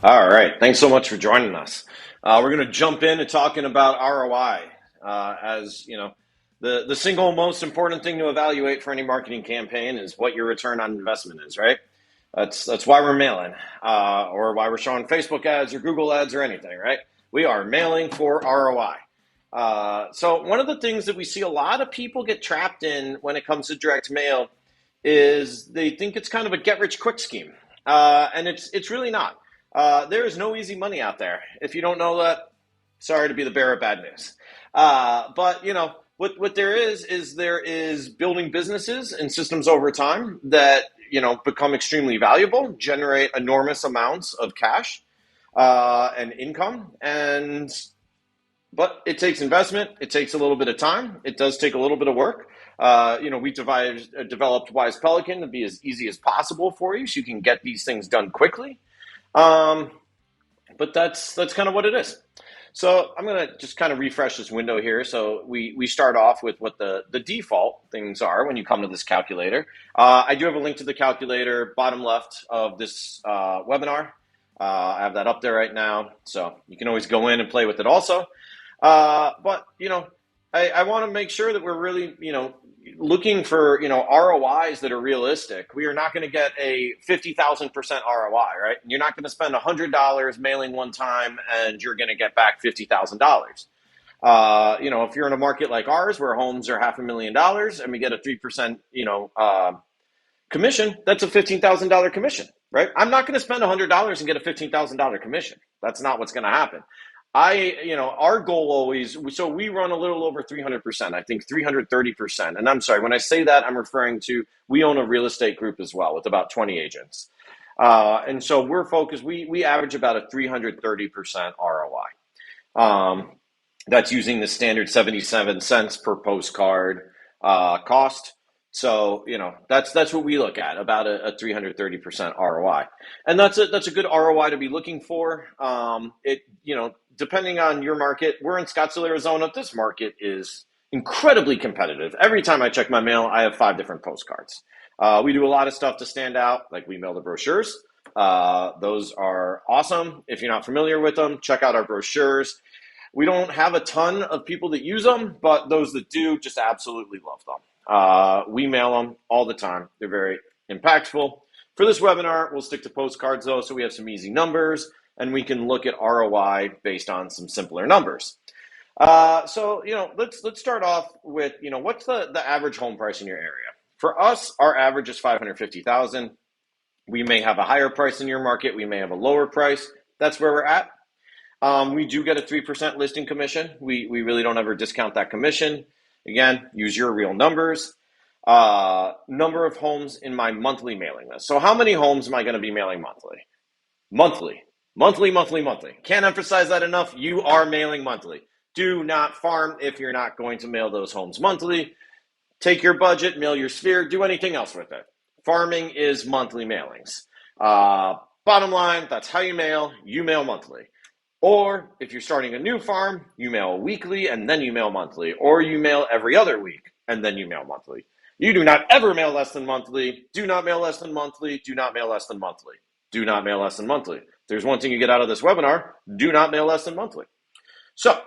All right. Thanks so much for joining us. We're going to jump into talking about ROI. As you know, the single most important thing to evaluate for any marketing campaign is what your return on investment is, right? That's why we're mailing, or why we're showing Facebook ads or Google ads or anything, right? We are mailing for ROI. So one of the things that we see a lot of people get trapped in when it comes to direct mail is they think it's kind of a get rich quick scheme, and it's really not. There is no easy money out there. If you don't know that, sorry to be the bearer of bad news. But what there is building businesses and systems over time that become extremely valuable, generate enormous amounts of cash and income, but it takes investment. It takes a little bit of time. It does take a little bit of work. We developed Wise Pelican to be as easy as possible for you, so you can get these things done quickly. But that's kind of what it is. So I'm going to just kind of refresh this window here. So we start off with what the default things are when you come to this calculator. I do have a link to the calculator, bottom left of this webinar. I have that up there right now, so you can always go in and play with it also. But I want to make sure that we're really looking for ROIs that are realistic. We are not going to get a 50,000% ROI, right? You're not going to spend $100 mailing one time and you're going to get back $50,000. If you're in a market like ours where homes are $500,000 and we get a 3% commission, that's a $15,000 commission, right? I'm not going to spend $100 and get a $15,000 commission. That's not what's going to happen. Our goal always, so we run a little over 300%, I think 330%. And I'm sorry, when I say that, I'm referring to, we own a real estate group as well with about 20 agents. And so we're focused, we average about a 330% ROI. That's using the standard 77 cents per postcard cost. So, that's what we look at, about a 330% ROI. And that's a good ROI to be looking for. Depending on your market, we're in Scottsdale, Arizona. This market is incredibly competitive. Every time I check my mail, I have 5 different postcards. We do a lot of stuff to stand out, like we mail the brochures. Those are awesome. If you're not familiar with them, check out our brochures. We don't have a ton of people that use them, but those that do just absolutely love them. We mail them all the time. They're very impactful. For this webinar, we'll stick to postcards though, so we have some easy numbers and we can look at ROI based on some simpler numbers. Let's start off with, what's the average home price in your area? For us, our average is $550,000. We may have a higher price in your market. We may have a lower price. That's where we're at. We do get a 3% listing commission. We really don't ever discount that commission. Again, use your real numbers. Number of homes in my monthly mailing list. So how many homes am I going to be mailing monthly? Monthly. Can't emphasize that enough. You are mailing monthly. Do not farm if you're not going to mail those homes monthly. Take your budget, mail your sphere, do anything else with it. Farming is monthly mailings. Bottom line, that's how you mail monthly. Or if you're starting a new farm, you mail weekly and then you mail monthly. Or you mail every other week and then you mail monthly. You do not ever mail less than monthly. Do not mail less than monthly. Do not mail less than monthly. Do not mail less than monthly. If there's one thing you get out of this webinar, do not mail less than monthly. So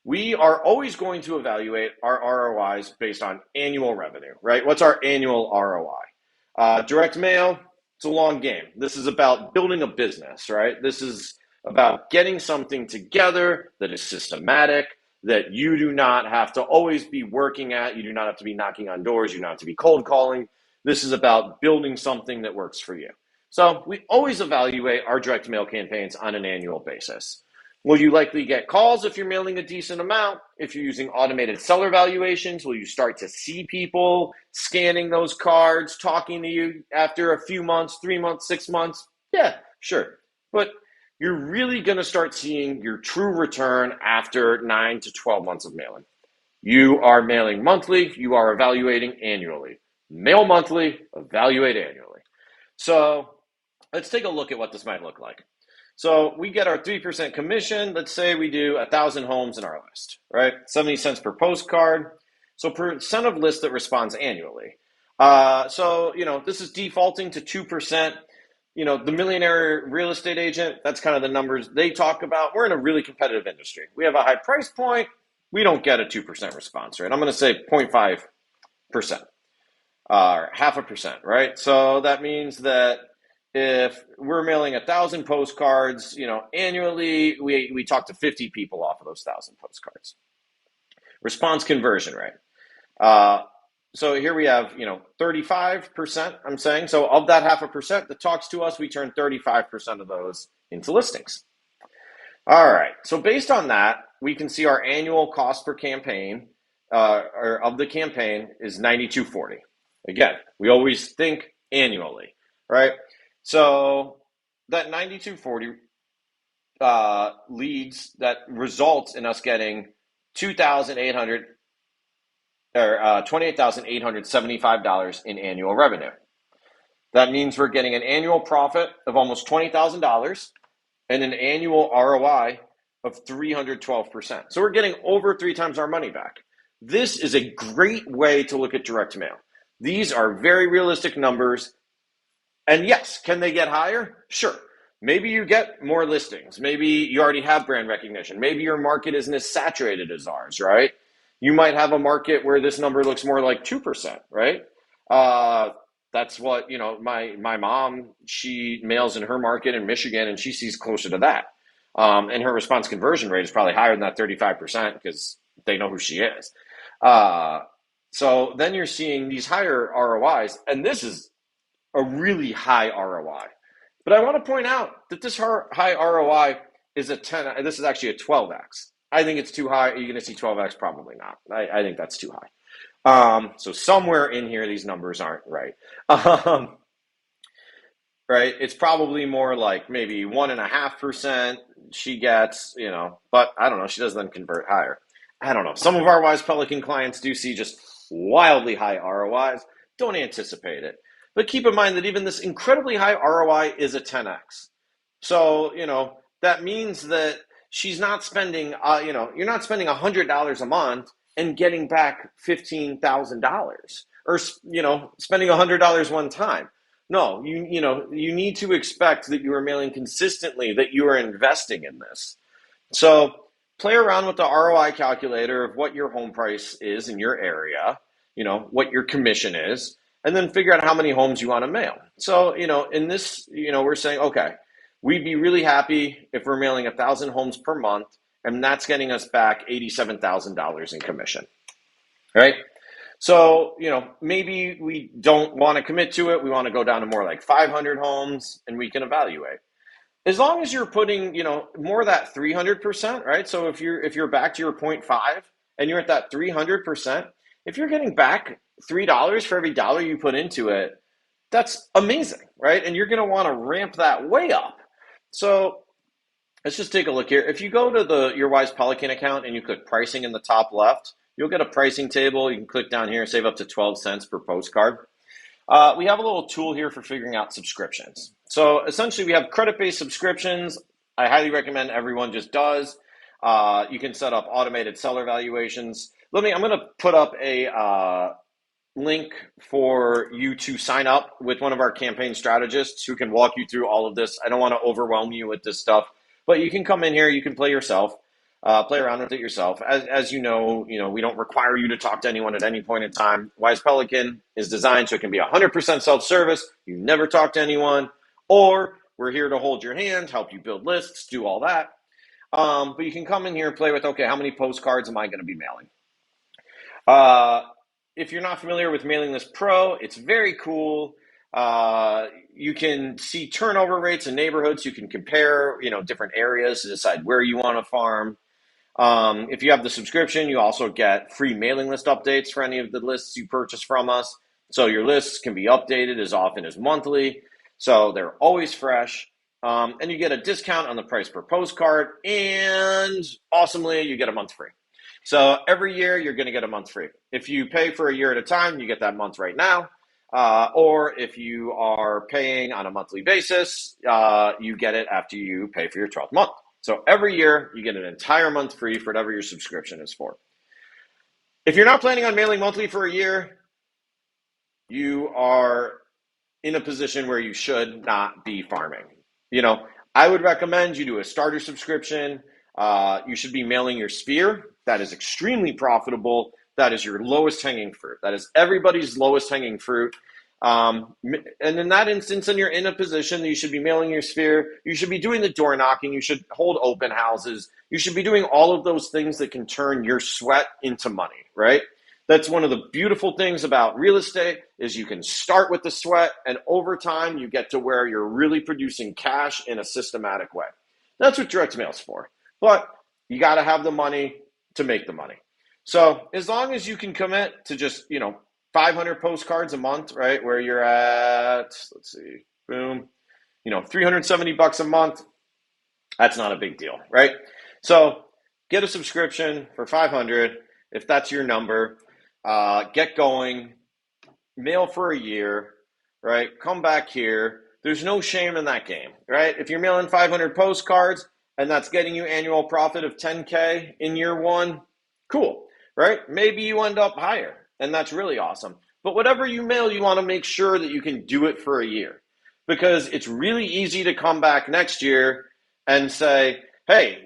we are always going to evaluate our ROIs based on annual revenue, right? What's our annual ROI? Direct mail, it's a long game. This is about building a business, right? This is about getting something together that is systematic, that you do not have to always be working at. You do not have to be knocking on doors. You do not have to be cold calling. This is about building something that works for you. So we always evaluate our direct mail campaigns on an annual basis. Will you likely get calls if you're mailing a decent amount? If you're using automated seller valuations, will you start to see people scanning those cards, talking to you after a few months, 3 months, 6 months? Yeah, sure. But you're really going to start seeing your true return after 9 to 12 months of mailing. You are mailing monthly. You are evaluating annually. Mail monthly, evaluate annually. So let's take a look at what this might look like. So we get our 3% commission. Let's say we do 1,000 homes in our list, right? 70 cents per postcard. So percent of list that responds annually. This is defaulting to 2%. the millionaire real estate agent, that's kind of the numbers they talk about. We're in a really competitive industry. We have a high price point. We don't get a 2% response rate. I'm going to say 0.5%, or 0.5%, right? So that means that if we're mailing 1,000 postcards, annually, we talk to 50 people off of those 1,000 postcards. Response conversion rate. So here we have, 35%, I'm saying. So of that 0.5% that talks to us, we turn 35% of those into listings. All right. So based on that, we can see our annual cost per campaign, or of the campaign, is $92.40. Again, we always think annually, right? So that $92.40 leads, that results in us getting $28,875 in annual revenue. That means we're getting an annual profit of almost $20,000 and an annual ROI of 312%. So we're getting over 3 times our money back. This is a great way to look at direct mail. These are very realistic numbers. And yes, can they get higher? Sure. Maybe you get more listings. Maybe you already have brand recognition. Maybe your market isn't as saturated as ours, right? You might have a market where this number looks more like 2%, right? That's what, my mom, she mails in her market in Michigan, and she sees closer to that. And her response conversion rate is probably higher than that 35% because they know who she is. So then you're seeing these higher ROIs, and this is a really high ROI. But I want to point out that this high ROI is a 10. This is actually a 12x. I think it's too high. Are you going to see 12x? Probably not. I think that's too high. So somewhere in here, these numbers aren't right. Right? It's probably more like maybe 1.5% she gets, but I don't know. She doesn't then convert higher. I don't know. Some of our Wise Pelican clients do see just wildly high ROIs. Don't anticipate it. But keep in mind that even this incredibly high ROI is a 10x. So, that means that she's not spending, you're not spending $100 a month and getting back $15,000 or, spending $100 one time. No, you need to expect that you are mailing consistently, that you are investing in this. So play around with the ROI calculator of what your home price is in your area, what your commission is, and then figure out how many homes you want to mail. So, in this, we're saying, okay, we'd be really happy if we're mailing 1,000 homes per month, and that's getting us back $87,000 in commission, right? So, maybe we don't want to commit to it. We want to go down to more like 500 homes, and we can evaluate. As long as you're putting, more of that 300%, right? So if you're back to your 0.5 and you're at that 300%, if you're getting back $3 for every dollar you put into it, that's amazing, right? And you're going to want to ramp that way up. So let's just take a look here. If you go to your Wise Pelican account and you click pricing in the top left, you'll get a pricing table. You can click down here and save up to 12 cents per postcard. We have a little tool here for figuring out subscriptions. So essentially we have credit-based subscriptions. I highly recommend everyone just does. You can set up automated seller valuations. I'm going to put up a link for you to sign up with one of our campaign strategists who can walk you through all of this. I don't want to overwhelm you with this stuff, but you can come in here, you can play around with it yourself. As you know, we don't require you to talk to anyone at any point in time. Wise Pelican is designed so it can be 100% self-service. You never talk to anyone, or we're here to hold your hand, help you build lists, do all that. But you can come in here and play with, okay, how many postcards am I going to be mailing? If you're not familiar with Mailing List Pro, it's very cool. You can see turnover rates in neighborhoods. You can compare, different areas to decide where you want to farm. If you have the subscription, you also get free mailing list updates for any of the lists you purchase from us. So your lists can be updated as often as monthly. So they're always fresh. And you get a discount on the price per postcard. And awesomely, you get a month free. So every year, you're going to get a month free. If you pay for a year at a time, you get that month right now. Or if you are paying on a monthly basis, you get it after you pay for your 12th month. So every year, you get an entire month free for whatever your subscription is for. If you're not planning on mailing monthly for a year, you are in a position where you should not be farming. I would recommend you do a starter subscription. You should be mailing your sphere. That is extremely profitable. That is your lowest hanging fruit. That is everybody's lowest hanging fruit. And in that instance, and you're in a position that you should be mailing your sphere, you should be doing the door knocking, you should hold open houses, you should be doing all of those things that can turn your sweat into money, right? That's one of the beautiful things about real estate is you can start with the sweat, and over time you get to where you're really producing cash in a systematic way. That's what direct mail is for. But you got to have the money to make the money. So as long as you can commit to just, 500 postcards a month, right? Where you're at, let's see, boom, $370 a month. That's not a big deal, right? So get a subscription for 500 if that's your number. Get going, mail for a year, right? Come back here. There's no shame in that game, right? If you're mailing 500 postcards and that's getting you annual profit of 10K in year one, cool, right? Maybe you end up higher, and that's really awesome. But whatever you mail, you want to make sure that you can do it for a year, because it's really easy to come back next year and say, hey,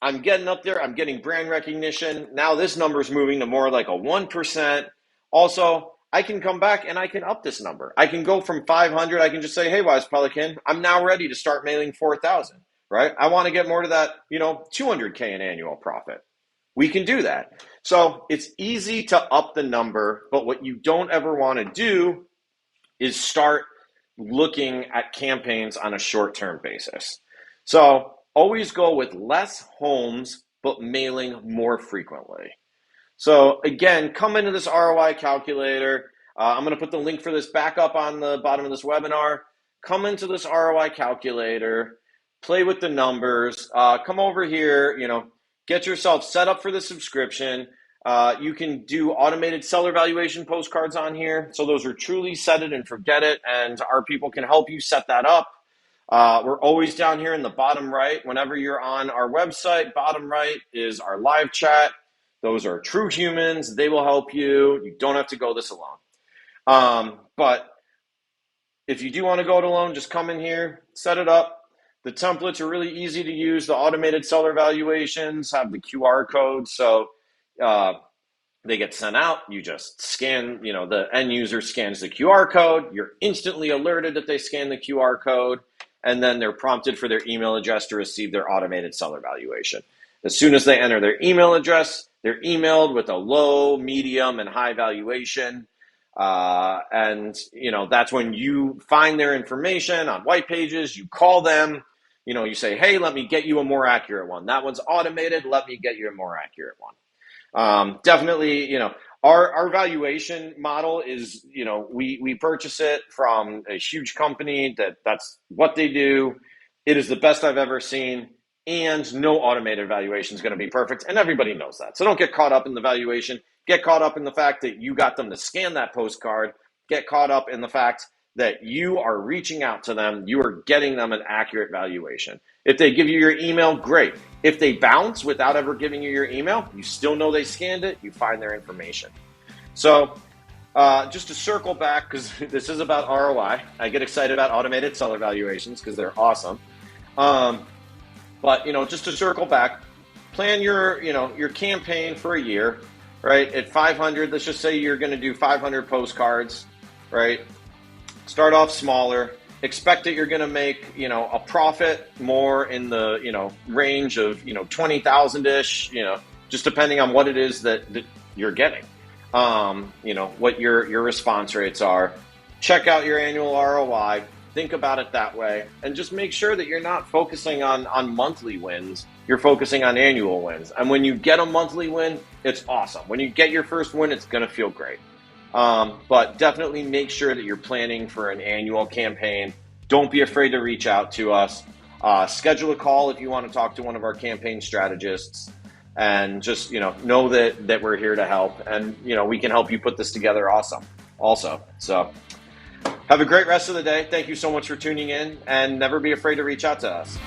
I'm getting up there. I'm getting brand recognition. Now this number is moving to more like a 1%. Also, I can come back and I can up this number. I can go from 500. I can just say, hey, Wise Pelican, I'm now ready to start mailing 4,000, right? I want to get more to that, 200K in annual profit. We can do that. So it's easy to up the number, but what you don't ever want to do is start looking at campaigns on a short-term basis. So always go with less homes, but mailing more frequently. So again, come into this ROI calculator. I'm going to put the link for this back up on the bottom of this webinar. Come into this ROI calculator, play with the numbers, come over here, get yourself set up for the subscription. You can do automated seller valuation postcards on here. So those are truly set it and forget it. And our people can help you set that up. We're always down here in the bottom right. Whenever you're on our website, bottom right is our live chat. Those are true humans. They will help you. You don't have to go this alone. But if you do want to go it alone, just come in here, set it up. The templates are really easy to use. The automated seller valuations have the QR code. So they get sent out. You just scan, the end user scans the QR code. You're instantly alerted that they scan the QR code. And then they're prompted for their email address to receive their automated seller valuation. As soon as they enter their email address, they're emailed with a low, medium, and high valuation. And that's when you find their information on white pages. You call them, you say, hey, let me get you a more accurate one. That one's automated. Let me get you a more accurate one. Definitely, our valuation model is, we purchase it from a huge company that's what they do. It is the best I've ever seen, and no automated valuation is going to be perfect. And everybody knows that. So don't get caught up in the valuation. Get caught up in the fact that you got them to scan that postcard. Get caught up in the fact that you are reaching out to them. You are getting them an accurate valuation. If they give you your email, great. If they bounce without ever giving you your email, you still know they scanned it. You find their information. So just to circle back, because this is about ROI. I get excited about automated seller valuations because they're awesome. But just to circle back, plan your campaign for a year, right? At 500, let's just say you're going to do 500 postcards, right? Start off smaller. Expect that you're going to make, a profit more in the, range of, 20,000-ish, just depending on what it is that you're getting. What your response rates are. Check out your annual ROI. Think about it that way, and just make sure that you're not focusing on monthly wins. You're focusing on annual wins. And when you get a monthly win, it's awesome. When you get your first win, it's going to feel great. But definitely make sure that you're planning for an annual campaign. Don't be afraid to reach out to us. Schedule a call if you want to talk to one of our campaign strategists, and just, know that we're here to help, and, we can help you put this together also. So have a great rest of the day. Thank you so much for tuning in, and never be afraid to reach out to us.